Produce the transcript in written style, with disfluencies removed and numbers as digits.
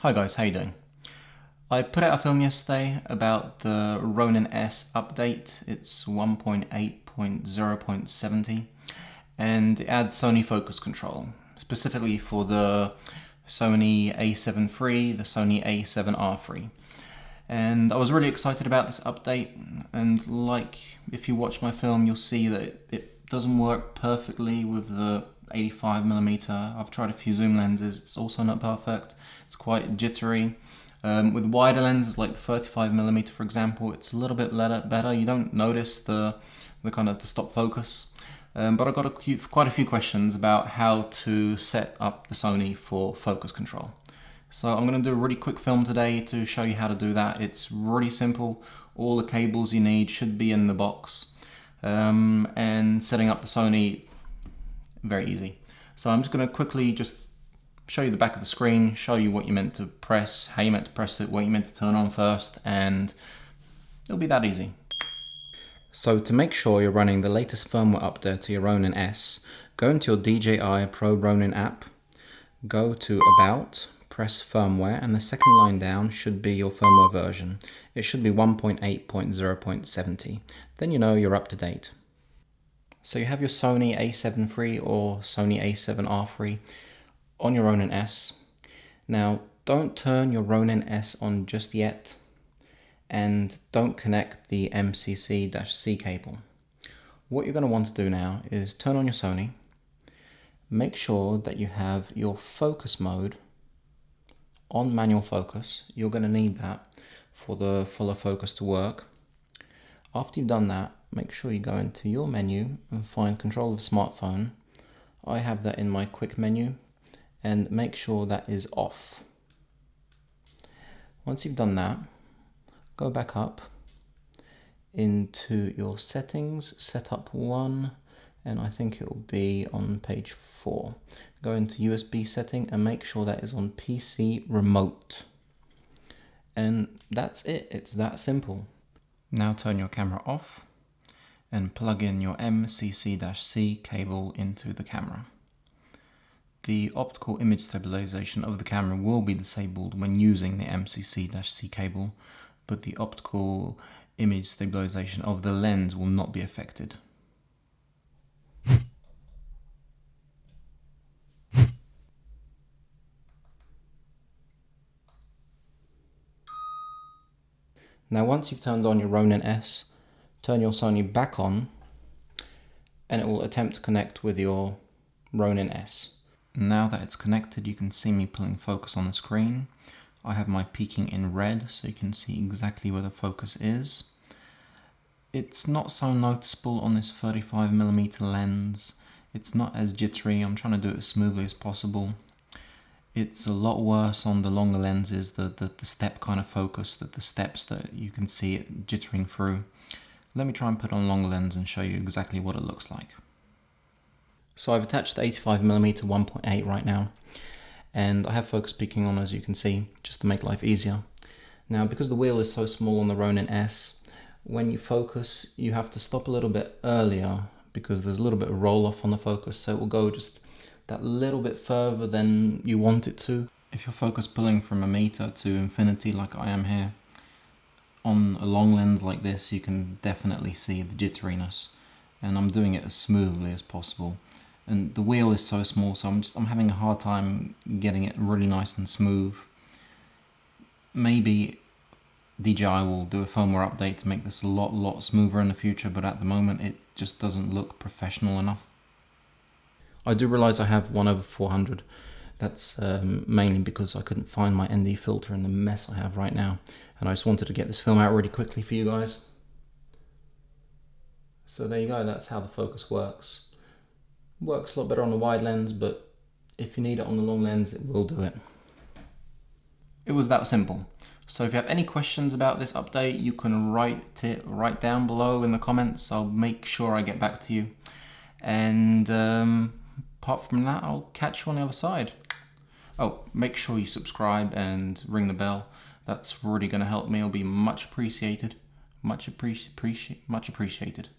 Hi guys, how you doing? I put out a film yesterday about the Ronin-S update. It's 1.8.0.70 and it adds Sony focus control, specifically for the Sony a7 III, the Sony a7R III. And I was really excited about this update, and like if you watch my film you'll see that it doesn't work perfectly with the 85mm. I've tried a few zoom lenses, it's also not perfect. It's quite jittery. With wider lenses like the 35mm for example, it's a little bit better. You don't notice the kind of the stop focus. But I got quite a few questions about how to set up the Sony for focus control. So I'm going to do a really quick film today to show you how to do that. It's really simple. All the cables you need should be in the box. And setting up the Sony, very easy. So I'm just going to quickly just show you the back of the screen, show you what you meant to press, how you meant to press it, what you meant to turn on first, and it'll be that easy. So to make sure you're running the latest firmware update to your Ronin-S, go into your DJI Pro Ronin app, go to About, press Firmware, and the second line down should be your firmware version. It should be 1.8.0.70. Then you know you're up to date. So you have your Sony a7 III or Sony a7R III on your Ronin-S. Now don't turn your Ronin-S on just yet, and don't connect the MCC-C cable. What you're going to want to do now is turn on your Sony, make sure that you have your focus mode on manual focus. You're going to need that for the fuller focus to work. After you've done that, make sure you go into your menu and find control of smartphone. I have that in my quick menu, and make sure that is off. Once you've done that, go back up into your settings, setup 1, and I think it will be on page 4. Go into USB setting and make sure that is on PC remote. And that's it, it's that simple. Now turn your camera off and plug in your MCC-C cable into the camera. The optical image stabilization of the camera will be disabled when using the MCC-C cable, but the optical image stabilization of the lens will not be affected. Now once you've turned on your Ronin-S, turn your Sony back on and it will attempt to connect with your Ronin-S. Now that it's connected, you can see me pulling focus on the screen. I have my peaking in red so you can see exactly where the focus is. It's not so noticeable on this 35mm lens. It's not as jittery. I'm trying to do it as smoothly as possible. It's a lot worse on the longer lenses, the step kind of focus, the steps that you can see it jittering through. Let me try and put on a longer lens and show you exactly what it looks like. So I've attached the 85mm 1.8 right now, and I have focus peaking on, as you can see, just to make life easier. Now because the wheel is so small on the Ronin-S, when you focus you have to stop a little bit earlier because there's a little bit of roll off on the focus, so it will go just that little bit further than you want it to. If you're focus pulling from 1 meter to infinity like I am here, on a long lens like this you can definitely see the jitteriness, and I'm doing it as smoothly as possible. And the wheel is so small, so I'm having a hard time getting it really nice and smooth. Maybe DJI will do a firmware update to make this a lot smoother in the future, but at the moment it just doesn't look professional enough. I do realize I have 1/400. That's mainly because I couldn't find my ND filter in the mess I have right now, and I just wanted to get this film out really quickly for you guys. So there you go, that's how the focus works. Works a lot better on the wide lens, but if you need it on the long lens, it will do it. It was that simple. So if you have any questions about this update, you can write it right down below in the comments. I'll make sure I get back to you. And apart from that, I'll catch you on the other side. Oh, make sure you subscribe and ring the bell. That's really going to help me. It'll be much appreciated. Much appreciated.